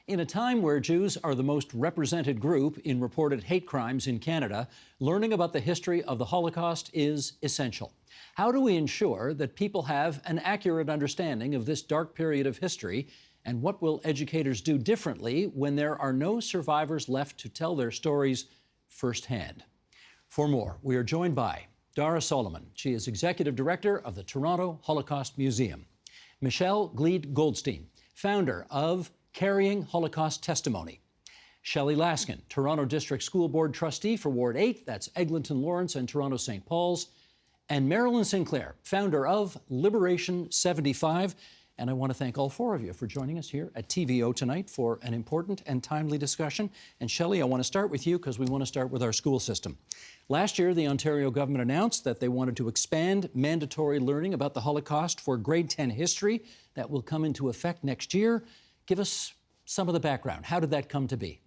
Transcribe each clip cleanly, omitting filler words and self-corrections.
In a time where Jews are the most represented group in reported hate crimes in Canada, learning about the history of the Holocaust is essential. How do we ensure that people have an accurate understanding of this dark period of history? And what will educators do differently when there are no survivors left to tell their stories firsthand? For more, we are joined by Dara Solomon. She is Executive Director of the Toronto Holocaust Museum. Michelle Gleed-Goldstein, founder of Carrying Holocaust Testimony. Shelley Laskin, Toronto District School Board Trustee for Ward 8, that's Eglinton Lawrence and Toronto St. Paul's. And Marilyn Sinclair, founder of Liberation 75. And I want to thank all four of you for joining us here at TVO tonight for an important and timely discussion. And Shelley, I want to start with you because we want to start with our school system. Last year, the Ontario government announced that they wanted to expand mandatory learning about the Holocaust for grade 10 history. That will come into effect next year. Give us some of the background. How did that come to be?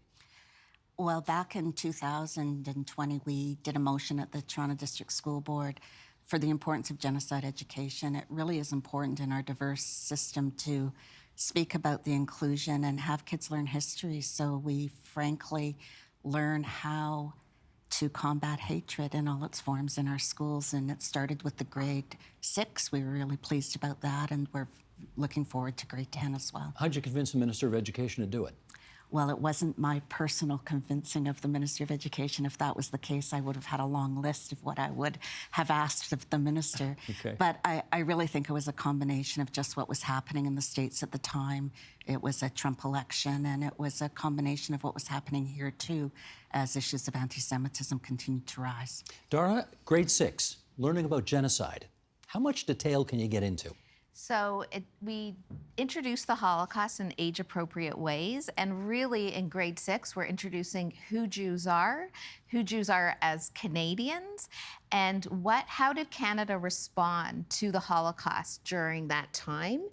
Well, back in 2020, we did a motion at the Toronto District School Board for the importance of genocide education. It really is important in our diverse system to speak about the inclusion and have kids learn history, so we frankly learn how to combat hatred in all its forms in our schools. And it started with the grade 6. We were really pleased about that, and we're looking forward to grade 10 as well. How'd you convince the Minister of Education to do it? Well, it wasn't my personal convincing of the Minister of Education. If that was the case, I would have had a long list of what I would have asked of the minister. Okay. But I really think it was a combination of just what was happening in the States at the time. It was a Trump election, and it was a combination of what was happening here, too, as issues of anti-Semitism continued to rise. Dara, grade 6, learning about genocide. How much detail can you get into? So we introduced the Holocaust in age-appropriate ways, and really in grade 6, we're introducing who Jews are as Canadians, and how did Canada respond to the Holocaust during that time,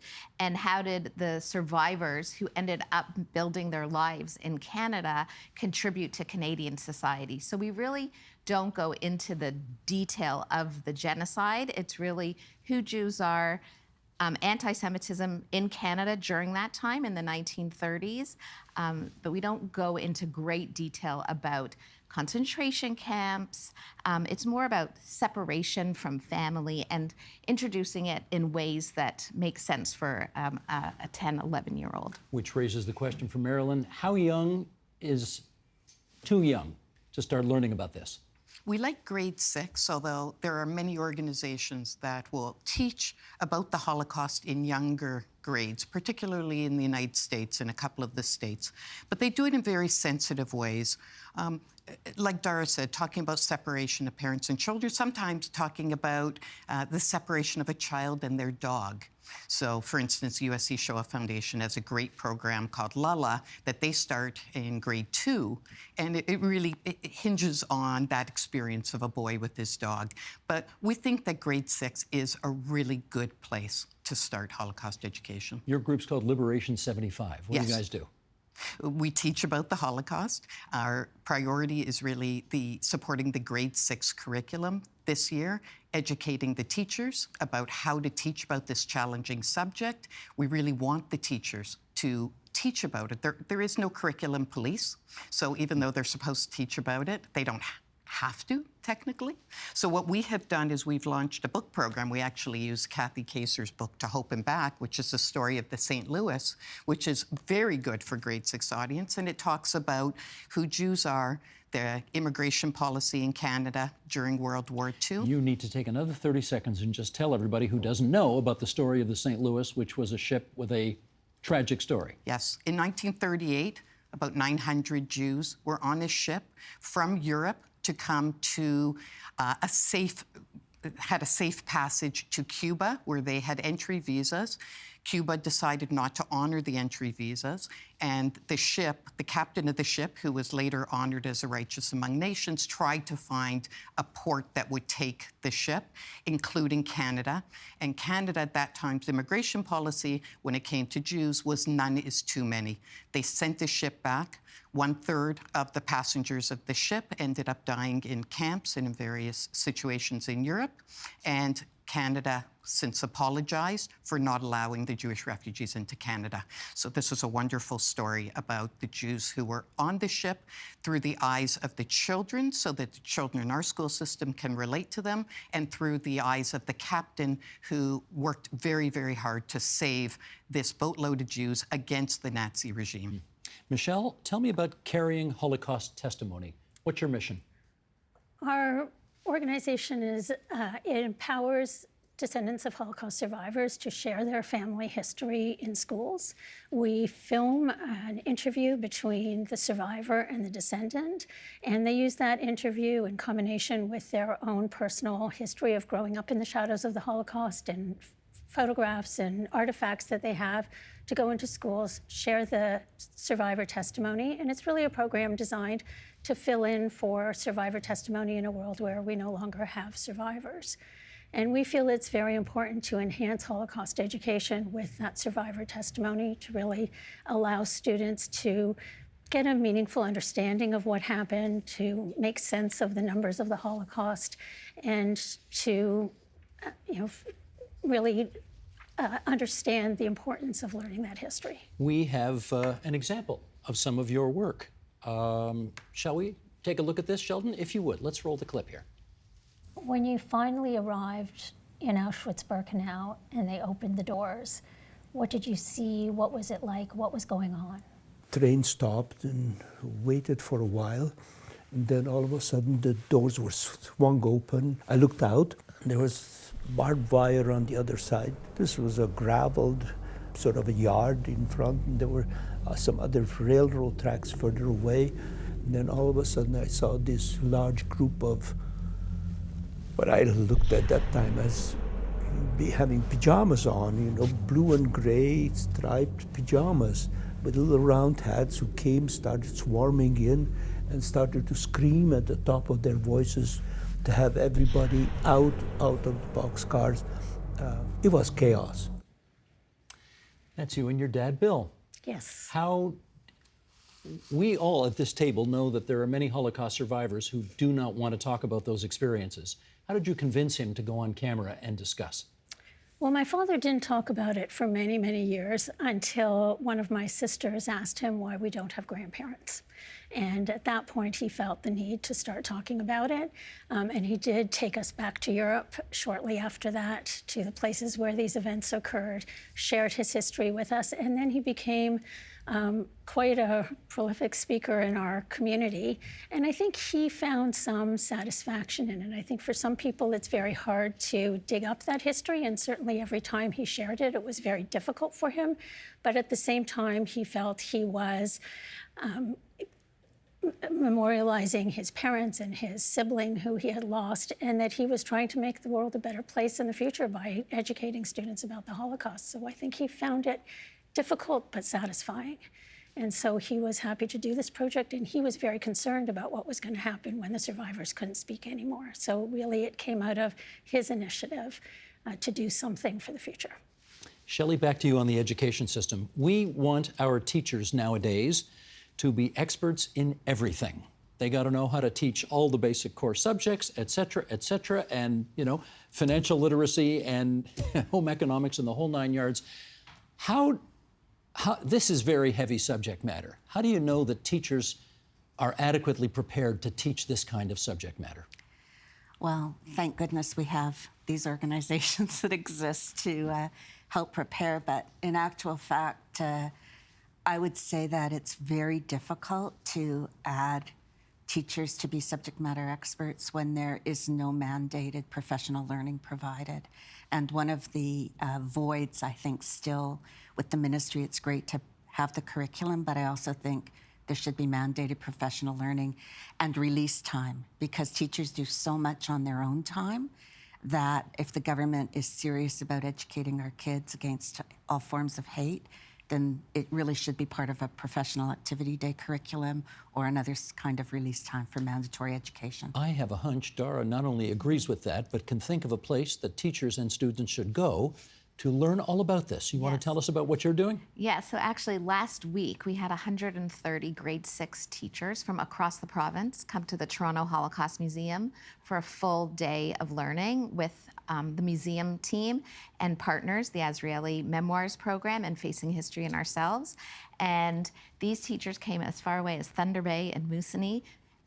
and how did the survivors who ended up building their lives in Canada contribute to Canadian society. So we really don't go into the detail of the genocide. It's really who Jews are, anti-Semitism in Canada during that time in the 1930s, but we don't go into great detail about concentration camps. It's more about separation from family and introducing it in ways that make sense for a 10, 11-year-old. Which raises the question for Marilyn, how young is too young to start learning about this? We like grade 6, although there are many organizations that will teach about the Holocaust in younger grades, particularly in the United States and a couple of the states. But they do it in very sensitive ways. Like Dara said, talking about separation of parents and children, sometimes talking about the separation of a child and their dog. So, for instance, USC Shoah Foundation has a great program called Lala that they start in grade 2, and it really hinges on that experience of a boy with his dog. But we think that grade 6 is a really good place to start Holocaust education. Your group's called Liberation 75. What do you guys do? We teach about the Holocaust. Our priority is really supporting the grade 6 curriculum this year, educating the teachers about how to teach about this challenging subject. We really want the teachers to teach about it. There is no curriculum police, so even though they're supposed to teach about it, they don't have to, technically. So what we have done is we've launched a book program. We actually use Kathy Kaser's book, To Hope and Back, which is the story of the St. Louis, which is very good for grade 6 audience, and it talks about who Jews are, the immigration policy in Canada during World War II. You need to take another 30 seconds and just tell everybody who doesn't know about the story of the St. Louis, which was a ship with a tragic story. Yes. In 1938, about 900 Jews were on a ship from Europe to come to had a safe passage to Cuba, where they had entry visas. Cuba decided not to honor the entry visas, and the captain of the ship, who was later honored as a righteous among nations, tried to find a port that would take the ship, including Canada. And Canada, at that time's immigration policy, when it came to Jews, was none is too many. They sent the ship back. 1/3 of the passengers of the ship ended up dying in camps and in various situations in Europe. And Canada since apologized for not allowing the Jewish refugees into Canada. So this is a wonderful story about the Jews who were on the ship through the eyes of the children, so that the children in our school system can relate to them, and through the eyes of the captain who worked very, very hard to save this boatload of Jews against the Nazi regime. Michelle, tell me about carrying Holocaust testimony. What's your mission? Our organization it empowers descendants of Holocaust survivors to share their family history in schools. We film an interview between the survivor and the descendant, and they use that interview in combination with their own personal history of growing up in the shadows of the Holocaust and photographs and artifacts that they have to go into schools, share the survivor testimony. And it's really a program designed to fill in for survivor testimony in a world where we no longer have survivors. And we feel it's very important to enhance Holocaust education with that survivor testimony to really allow students to get a meaningful understanding of what happened, to make sense of the numbers of the Holocaust, and to really understand the importance of learning that history. We have an example of some of your work. Shall we take a look at this, Sheldon? If you would, let's roll the clip here. When you finally arrived in Auschwitz-Birkenau and they opened the doors, what did you see? What was it like? What was going on? Train stopped and waited for a while. And then all of a sudden the doors were swung open. I looked out and there was barbed wire on the other side. This was a graveled sort of a yard in front, and there were some other railroad tracks further away. And then all of a sudden I saw this large group of what I looked at that time as having pajamas on, blue and gray striped pajamas with little round hats, who started swarming in and started to scream at the top of their voices to have everybody out of the boxcars. It was chaos. That's you and your dad, Bill. Yes. We all at this table know that there are many Holocaust survivors who do not want to talk about those experiences. How did you convince him to go on camera and discuss? Well, my father didn't talk about it for many, many years until one of my sisters asked him why we don't have grandparents. And at that point, he felt the need to start talking about it. And he did take us back to Europe shortly after that, to the places where these events occurred, shared his history with us, and then he became quite a prolific speaker in our community. And I think he found some satisfaction in it. I think for some people, it's very hard to dig up that history. And certainly every time he shared it, it was very difficult for him. But at the same time, he felt he was memorializing his parents and his sibling who he had lost, and that he was trying to make the world a better place in the future by educating students about the Holocaust. So I think he found it difficult but satisfying. And so he was happy to do this project, and he was very concerned about what was going to happen when the survivors couldn't speak anymore. So really it came out of his initiative to do something for the future. Shelley, back to you on the education system. We want our teachers nowadays to be experts in everything. They got to know how to teach all the basic core subjects, et cetera, and, financial literacy and home economics and the whole 9 yards. How this is very heavy subject matter. How do you know that teachers are adequately prepared to teach this kind of subject matter? Well, thank goodness we have these organizations that exist to help prepare. But in actual fact, I would say that it's very difficult to add teachers to be subject matter experts when there is no mandated professional learning provided. And one of the voids, I think, still with the ministry, it's great to have the curriculum, but I also think there should be mandated professional learning and release time, because teachers do so much on their own time that if the government is serious about educating our kids against all forms of hate, then it really should be part of a professional activity day curriculum or another kind of release time for mandatory education. I have a hunch Dara not only agrees with that, but can think of a place that teachers and students should go to learn all about this. You want to tell us about what you're doing? Yeah, so actually last week we had 130 grade 6 teachers from across the province come to the Toronto Holocaust Museum for a full day of learning with the museum team and partners, the Azrieli Memoirs Program and Facing History in Ourselves. And these teachers came as far away as Thunder Bay and Moosonee,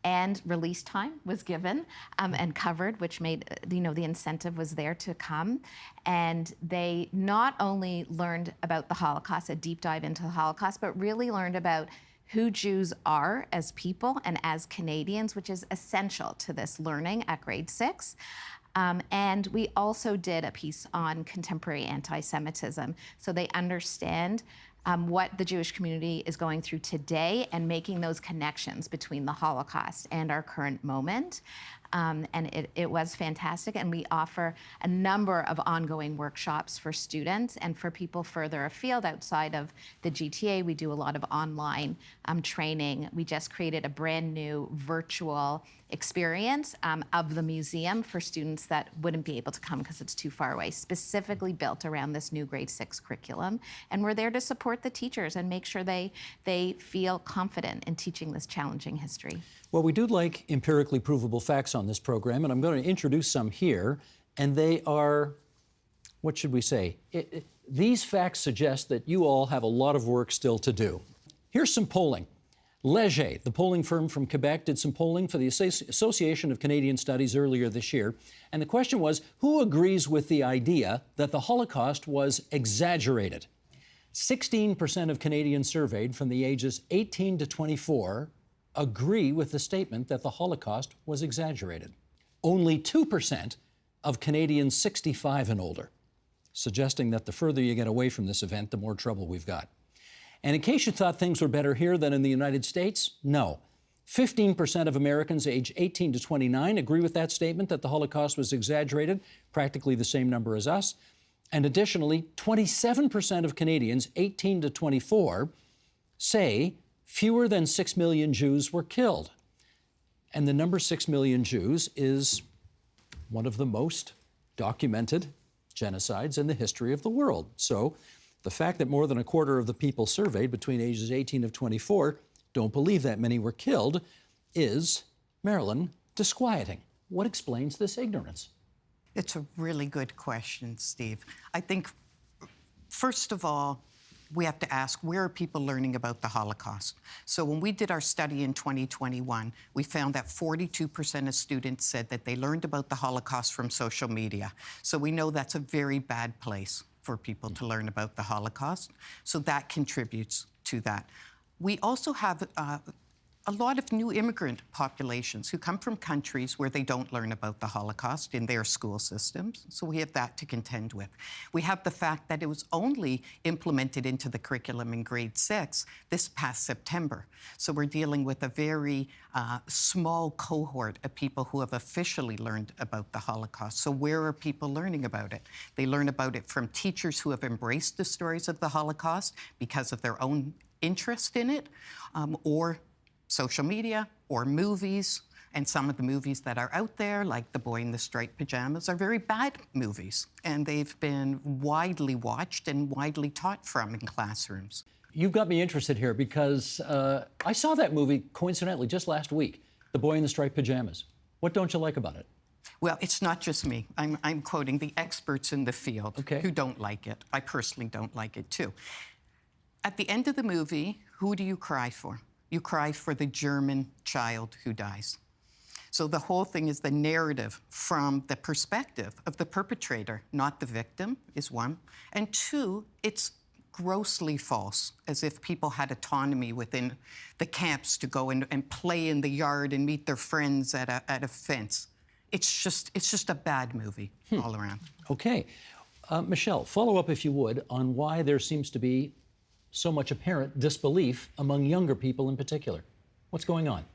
and release time was given and covered, which made, the incentive was there to come. And they not only learned about the Holocaust, a deep dive into the Holocaust, but really learned about who Jews are as people and as Canadians, which is essential to this learning at grade 6. And we also did a piece on contemporary anti-Semitism, so they understand what the Jewish community is going through today and making those connections between the Holocaust and our current moment. And it was fantastic, and we offer a number of ongoing workshops for students and for people further afield outside of the GTA. We do a lot of online training. We just created a brand new virtual experience of the museum for students that wouldn't be able to come because it's too far away, specifically built around this new grade 6 curriculum. And we're there to support the teachers and make sure they feel confident in teaching this challenging history. Well, we do like empirically provable facts on this program, and I'm going to introduce some here, and they are, what should we say? These facts suggest that you all have a lot of work still to do. Here's some polling. Leger, the polling firm from Quebec, did some polling for the Association of Canadian Studies earlier this year, and the question was, who agrees with the idea that the Holocaust was exaggerated? 16% of Canadians surveyed from the ages 18 to 24 agree with the statement that the Holocaust was exaggerated. Only 2% of Canadians 65 and older, suggesting that the further you get away from this event, the more trouble we've got. And in case you thought things were better here than in the United States, no. 15% of Americans aged 18 to 29 agree with that statement that the Holocaust was exaggerated, practically the same number as us. And additionally, 27% of Canadians 18 to 24 say fewer than 6 million Jews were killed. And the number 6 million Jews is one of the most documented genocides in the history of the world. So the fact that more than a quarter of the people surveyed between ages 18 and 24 don't believe that many were killed is, Marilyn, disquieting. What explains this ignorance? It's a really good question, Steve. I think, first of all, we have to ask, where are people learning about the Holocaust? So when we did our study in 2021, we found that 42% of students said that they learned about the Holocaust from social media. So we know that's a very bad place for people to learn about the Holocaust. So that contributes to that. We also have a lot of new immigrant populations who come from countries where they don't learn about the Holocaust in their school systems. So we have that to contend with. We have the fact that it was only implemented into the curriculum in grade 6 this past September. So we're dealing with a very small cohort of people who have officially learned about the Holocaust. So where are people learning about it? They learn about it from teachers who have embraced the stories of the Holocaust because of their own interest in it, or social media, or movies. And some of the movies that are out there, like The Boy in the Striped Pajamas, are very bad movies. And they've been widely watched and widely taught from in classrooms. You've got me interested here because I saw that movie, coincidentally, just last week, The Boy in the Striped Pajamas. What don't you like about it? Well, it's not just me. I'm quoting the experts in the field who don't like it. I personally don't like it, too. At the end of the movie, who do you cry for? You cry for the German child who dies. So the whole thing is the narrative from the perspective of the perpetrator, not the victim, is one. And two, it's grossly false, as if people had autonomy within the camps to go and play in the yard and meet their friends at a fence. It's just a bad movie all around. Okay. Michelle, follow up, if you would, on why there seems to be so much apparent disbelief among younger people in particular. What's going on?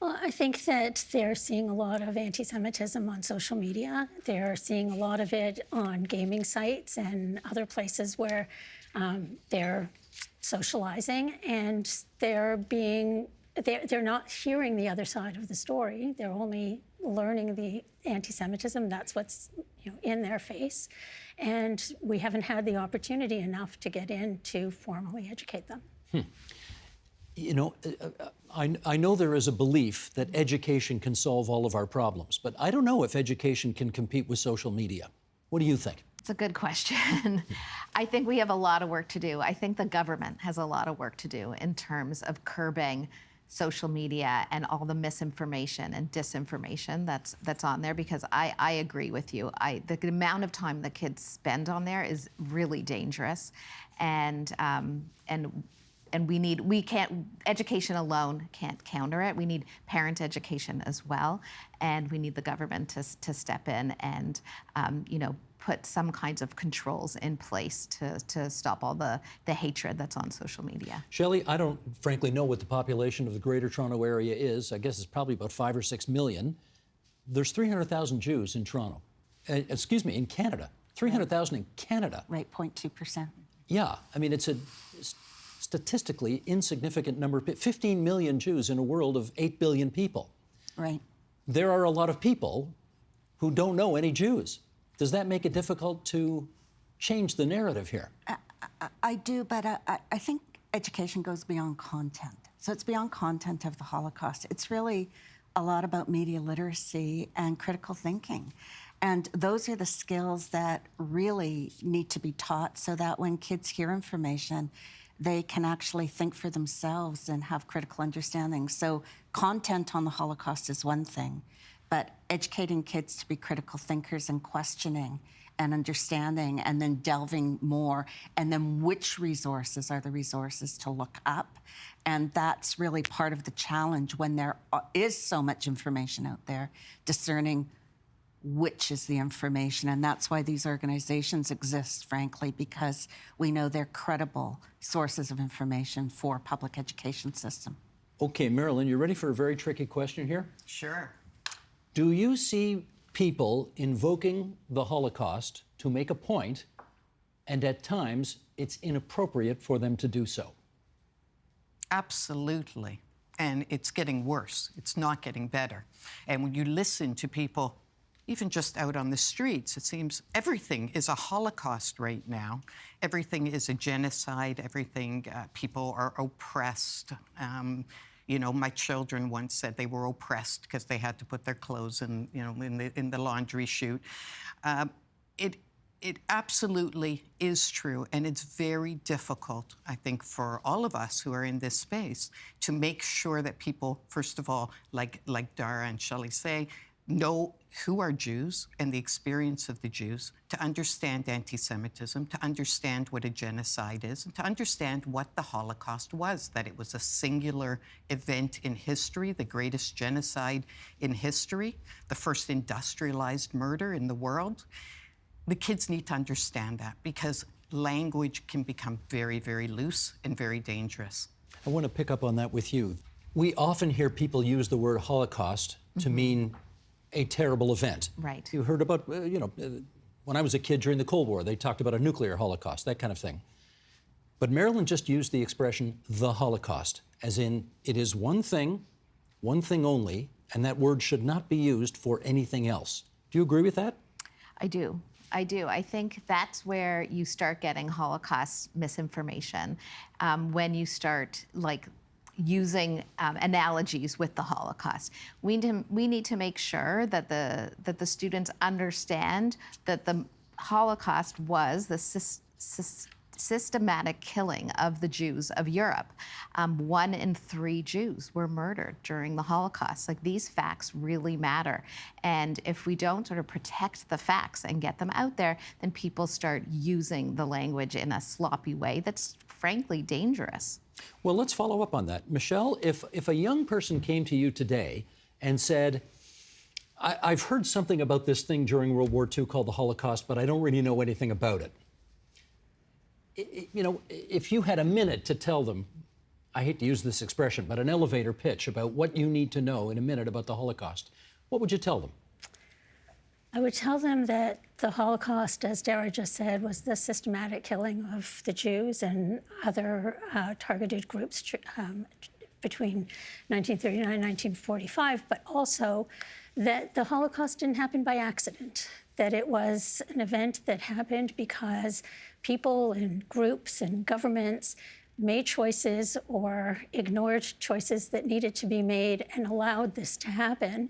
Well, I think that they're seeing a lot of anti-Semitism on social media. They're seeing a lot of it on gaming sites and other places where they're socializing, and they're not hearing the other side of the story. They're only learning the anti-Semitism. That's what's in their face. And we haven't had the opportunity enough to get in to formally educate them. I know there is a belief that education can solve all of our problems, but I don't know if education can compete with social media. What do you think? It's a good question. I think we have a lot of work to do. I think the government has a lot of work to do in terms of curbing social media and all the misinformation and disinformation that's on there, because I agree with you. The amount of time the kids spend on there is really dangerous, and education alone can't counter it. We need parent education as well, and we need the government to step in and put some kinds of controls in place to stop all the hatred that's on social media. Shelley, I don't frankly know what the population of the Greater Toronto Area is. I guess it's probably about 5 or 6 million. There's 300,000 Jews in Toronto. In Canada. 300,000 in Canada. Right, 0.2%. Yeah, I mean, it's a statistically insignificant number. 15 million Jews in a world of 8 billion people. Right. There are a lot of people who don't know any Jews. Does that make it difficult to change the narrative here? I do, but I think education goes beyond content. So it's beyond content of the Holocaust. It's really a lot about media literacy and critical thinking. And those are the skills that really need to be taught so that when kids hear information, they can actually think for themselves and have critical understanding. So content on the Holocaust is one thing, but educating kids to be critical thinkers and questioning and understanding and then delving more, and then which resources are the resources to look up. And that's really part of the challenge when there is so much information out there, discerning which is the information. And that's why these organizations exist, frankly, because we know they're credible sources of information for public education system. Okay, Marilyn, you ready for a very tricky question here? Sure. Do you see people invoking the Holocaust to make a point, and at times it's inappropriate for them to do so? Absolutely. And it's getting worse. It's not getting better. And when you listen to people, even just out on the streets, it seems everything is a Holocaust right now. Everything is a genocide. Everything, people are oppressed. My children once said they were oppressed because they had to put their clothes in the laundry chute. It absolutely is true, and it's very difficult, I think, for all of us who are in this space to make sure that people, first of all, like Dara and Shelley say, know who are Jews and the experience of the Jews, to understand anti-Semitism, to understand what a genocide is, and to understand what the Holocaust was, that it was a singular event in history, the greatest genocide in history, the first industrialized murder in the world. The kids need to understand that, because language can become very, very loose and very dangerous. I want to pick up on that with you. We often hear people use the word Holocaust to mean a terrible event. Right. You heard about, when I was a kid during the Cold War, they talked about a nuclear Holocaust, that kind of thing. But Marilyn just used the expression, the Holocaust, as in it is one thing only, and that word should not be used for anything else. Do you agree with that? I do. I think that's where you start getting Holocaust misinformation, when you start using analogies with the Holocaust. We need to make sure that the students understand that the Holocaust was the systematic killing of the Jews of Europe. 1 in 3 Jews were murdered during the Holocaust. These facts really matter. And if we don't sort of protect the facts and get them out there, then people start using the language in a sloppy way that's frankly dangerous. Well, let's follow up on that. Michelle, if a young person came to you today and said, I've heard something about this thing during World War II called the Holocaust, but I don't really know anything about it. If you had a minute to tell them, I hate to use this expression, but an elevator pitch about what you need to know in a minute about the Holocaust, what would you tell them? I would tell them that the Holocaust, as Dara just said, was the systematic killing of the Jews and other targeted groups between 1939 and 1945, but also that the Holocaust didn't happen by accident, that it was an event that happened because people and groups and governments made choices or ignored choices that needed to be made and allowed this to happen,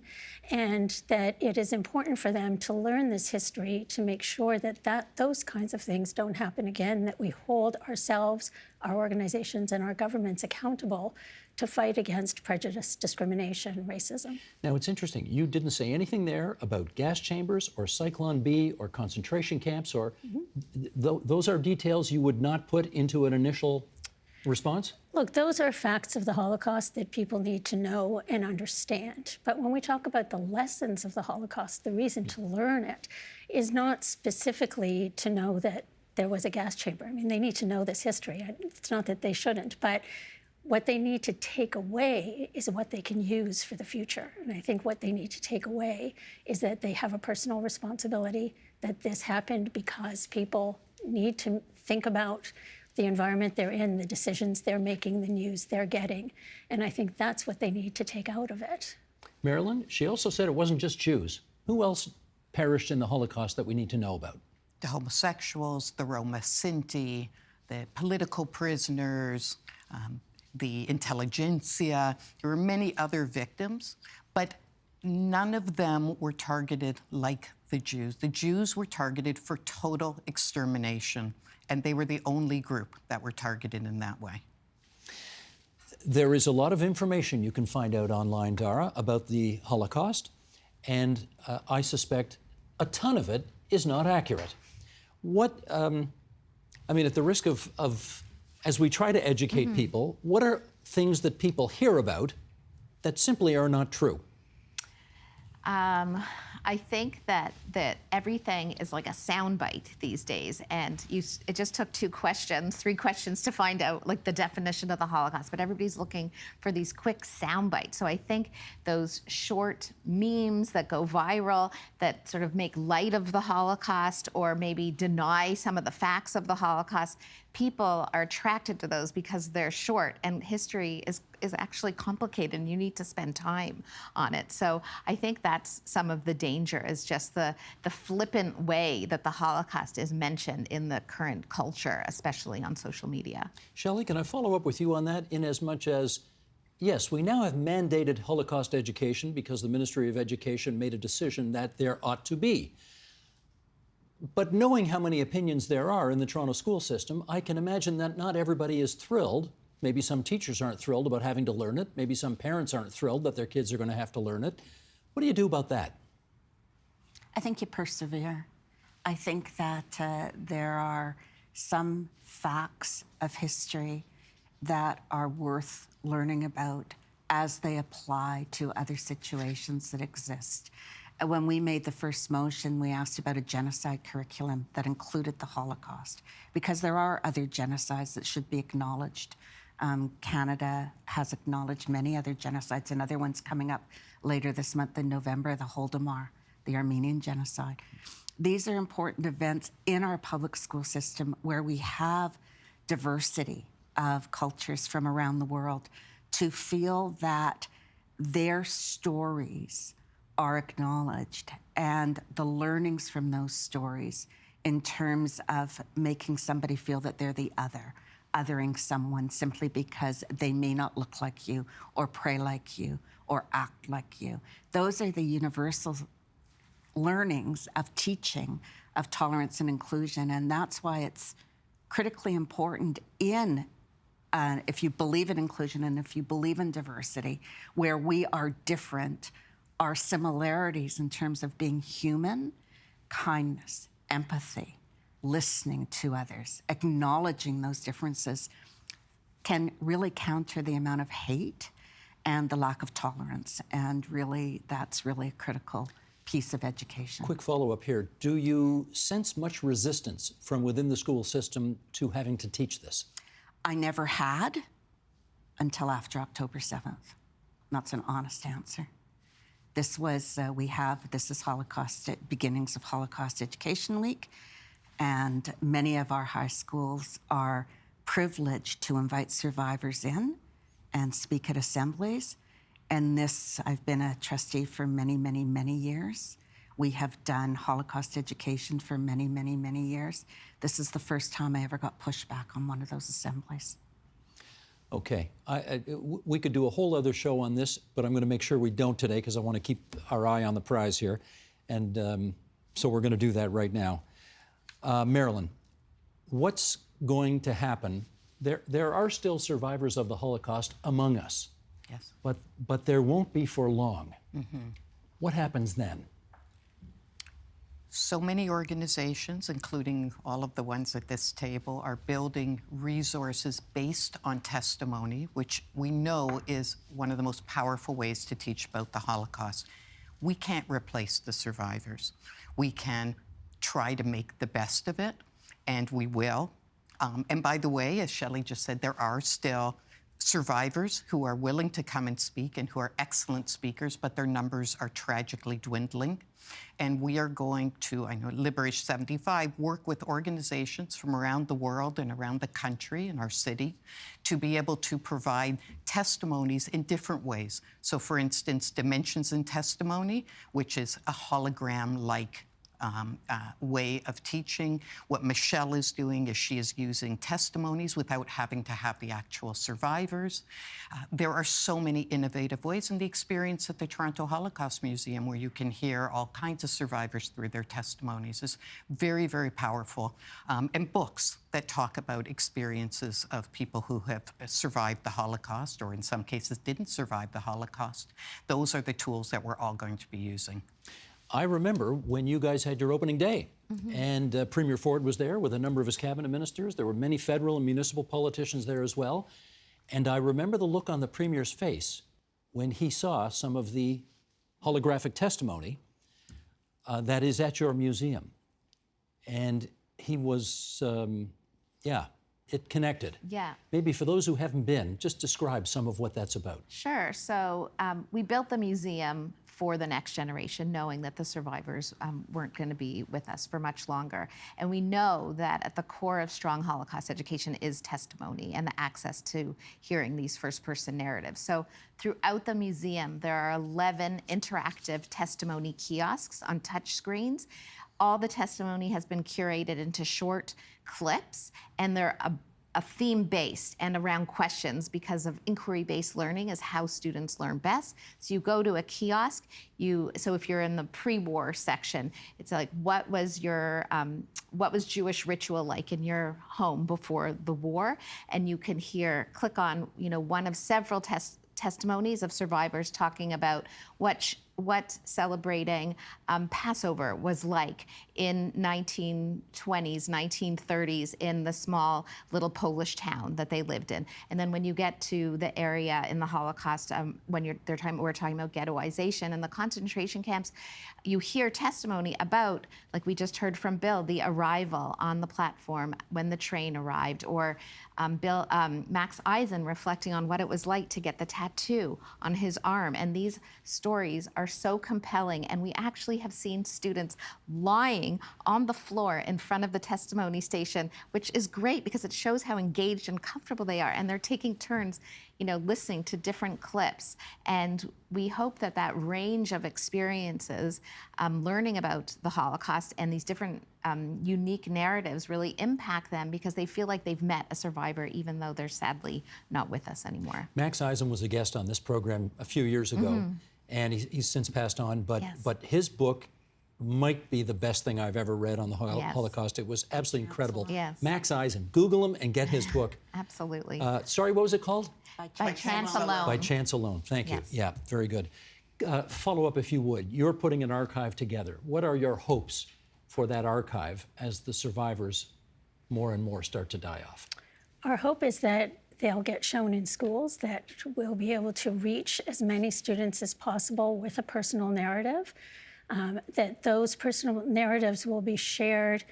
and that it is important for them to learn this history to make sure that those kinds of things don't happen again, that we hold ourselves, our organizations, and our governments accountable to fight against prejudice, discrimination, racism. Now, it's interesting. You didn't say anything there about gas chambers or Cyclone B or concentration camps, or those are details you would not put into an initial response? Look, those are facts of the Holocaust that people need to know and understand. But when we talk about the lessons of the Holocaust, the reason to learn it is not specifically to know that there was a gas chamber. I mean, they need to know this history. It's not that they shouldn't, but what they need to take away is what they can use for the future. And I think what they need to take away is that they have a personal responsibility, that this happened because people need to think about the environment they're in, the decisions they're making, the news they're getting. And I think that's what they need to take out of it. Marilyn, she also said it wasn't just Jews. Who else perished in the Holocaust that we need to know about? The homosexuals, the Roma Sinti, the political prisoners, the intelligentsia. There were many other victims, but none of them were targeted like the Jews. The Jews were targeted for total extermination, and they were the only group that were targeted in that way. There is a lot of information you can find out online, Dara, about the Holocaust, and I suspect a ton of it is not accurate. What, I mean, at the risk of as we try to educate people, what are things that people hear about that simply are not true? I think that everything is like a soundbite these days, and it just took three questions to find out like the definition of the Holocaust. But everybody's looking for these quick sound bites. So I think those short memes that go viral that sort of make light of the Holocaust or maybe deny some of the facts of the Holocaust, people are attracted to those because they're short, and history is actually complicated and you need to spend time on it. So I think that's some of the danger, is just the flippant way that the Holocaust is mentioned in the current culture, especially on social media. Shelley, can I follow up with you on that, in as much as, yes, we now have mandated Holocaust education because the Ministry of Education made a decision that there ought to be. But knowing how many opinions there are in the Toronto school system, I can imagine that not everybody is thrilled. Maybe some teachers aren't thrilled about having to learn it. Maybe some parents aren't thrilled that their kids are going to have to learn it. What do you do about that? I think you persevere. I think that there are some facts of history that are worth learning about as they apply to other situations that exist. When we made the first motion, we asked about a genocide curriculum that included the Holocaust, because there are other genocides that should be acknowledged. Canada has acknowledged many other genocides, and other ones coming up later this month in November, the Holodomor, the Armenian genocide. These are important events in our public school system where we have diversity of cultures from around the world, to feel that their stories are acknowledged and the learnings from those stories in terms of making somebody feel that they're the other, othering someone simply because they may not look like you or pray like you or act like you. Those are the universal learnings of teaching of tolerance and inclusion, and that's why it's critically important if you believe in inclusion and if you believe in diversity, where we are different, our similarities in terms of being human, kindness, empathy, listening to others, acknowledging those differences can really counter the amount of hate and the lack of tolerance. And really, that's really a critical piece of education. Quick follow-up here. Do you sense much resistance from within the school system to having to teach this? I never had until after October 7th. That's an honest answer. This was, this is beginnings of Holocaust Education Week, and many of our high schools are privileged to invite survivors in and speak at assemblies. And I've been a trustee for many, many, many years. We have done Holocaust education for many, many, many years. This is the first time I ever got pushback on one of those assemblies. Okay, we could do a whole other show on this, but I'm going to make sure we don't today because I want to keep our eye on the prize here. And so we're going to do that right now. Marilyn, what's going to happen? There are still survivors of the Holocaust among us. Yes. But there won't be for long. What happens then? So many organizations, including all of the ones at this table, are building resources based on testimony, which we know is one of the most powerful ways to teach about the Holocaust. We can't replace the survivors. We can try to make the best of it, and we will. And by the way, as Shelley just said, there are still survivors who are willing to come and speak and who are excellent speakers, but their numbers are tragically dwindling. And we are going to, I know Liberation 75, work with organizations from around the world and around the country and our city to be able to provide testimonies in different ways. So for instance, Dimensions in Testimony, which is a hologram-like way of teaching. What Michelle is doing is she is using testimonies without having to have the actual survivors. There are so many innovative ways, and the experience at the Toronto Holocaust Museum, where you can hear all kinds of survivors through their testimonies, is very, very powerful. And books that talk about experiences of people who have survived the Holocaust, or in some cases didn't survive the Holocaust. Those are the tools that we're all going to be using. I remember when you guys had your opening day, and Premier Ford was there with a number of his cabinet ministers. There were many federal and municipal politicians there as well. And I remember the look on the Premier's face when he saw some of the holographic testimony that is at your museum. And he was, it connected. Yeah. Maybe for those who haven't been, just describe some of what that's about. Sure. So we built the museum for the next generation, knowing that the survivors weren't going to be with us for much longer. And we know that at the core of strong Holocaust education is testimony and the access to hearing these first-person narratives. So throughout the museum, there are 11 interactive testimony kiosks on touch screens. All the testimony has been curated into short clips, and they're a theme-based and around questions, because of inquiry-based learning is how students learn best. So you go to a kiosk, so if you're in the pre-war section, it's like, what was Jewish ritual like in your home before the war? And you can click on, one of several testimonies of survivors talking about what celebrating Passover was like in 1920s, 1930s in the small little Polish town that they lived in. And then when you get to the area in the Holocaust, when we're talking about ghettoization and the concentration camps, you hear testimony about, like we just heard from Bill, the arrival on the platform when the train arrived, or Max Eisen reflecting on what it was like to get the tattoo on his arm. And these stories are so compelling, and we actually have seen students lying on the floor in front of the testimony station, which is great because it shows how engaged and comfortable they are, and they're taking turns listening to different clips. And we hope that that range of experiences, learning about the Holocaust and these different unique narratives really impact them, because they feel like they've met a survivor, even though they're sadly not with us anymore. Max Eisen was a guest on this program a few years ago, and he's since passed on, but his book might be the best thing I've ever read on the Holocaust. It was absolutely incredible. Yes. Max Eisen, Google him and get his book. Absolutely. Sorry, what was it called? By Chance Alone. By Chance Alone, thank you. Yeah, very good. Follow up if you would. You're putting an archive together. What are your hopes for that archive as the survivors more and more start to die off? Our hope is that they'll get shown in schools, that we'll be able to reach as many students as possible with a personal narrative, that those personal narratives will be shared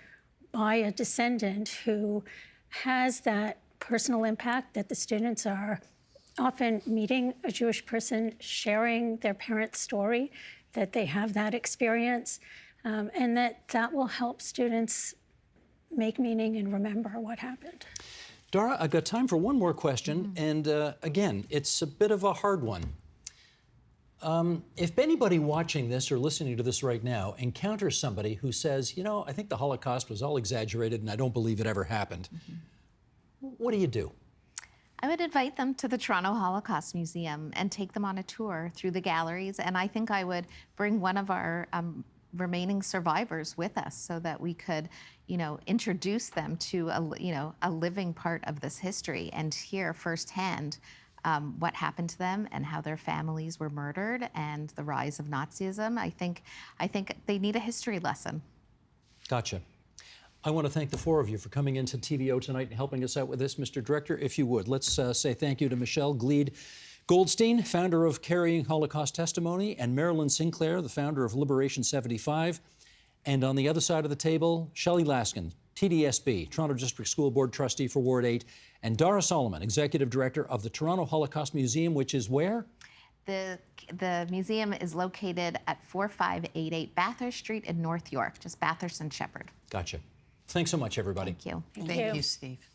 by a descendant who has that personal impact, that the students are often meeting a Jewish person, sharing their parents' story, that they have that experience, and that will help students make meaning and remember what happened. Dara, I've got time for one more question, and again, it's a bit of a hard one. If anybody watching this or listening to this right now encounters somebody who says, I think the Holocaust was all exaggerated and I don't believe it ever happened, what do you do? I would invite them to the Toronto Holocaust Museum and take them on a tour through the galleries. And I think I would bring one of our remaining survivors with us so that we could, introduce them to a living part of this history and hear firsthand what happened to them and how their families were murdered and the rise of Nazism. I think they need a history lesson. Gotcha. I want to thank the four of you for coming into TVO tonight and helping us out with this. Mr. Director, if you would, let's say thank you to Michelle Gleed Goldstein, founder of Carrying Holocaust Testimony, and Marilyn Sinclair, the founder of Liberation 75. And on the other side of the table, Shelley Laskin, TDSB, Toronto District School Board Trustee for Ward 8, and Dara Solomon, Executive Director of the Toronto Holocaust Museum, which is where? The museum is located at 4588 Bathurst Street in North York, just Bathurst and Shepherd. Gotcha. Thanks so much, everybody. Thank you. Thank you, Steve.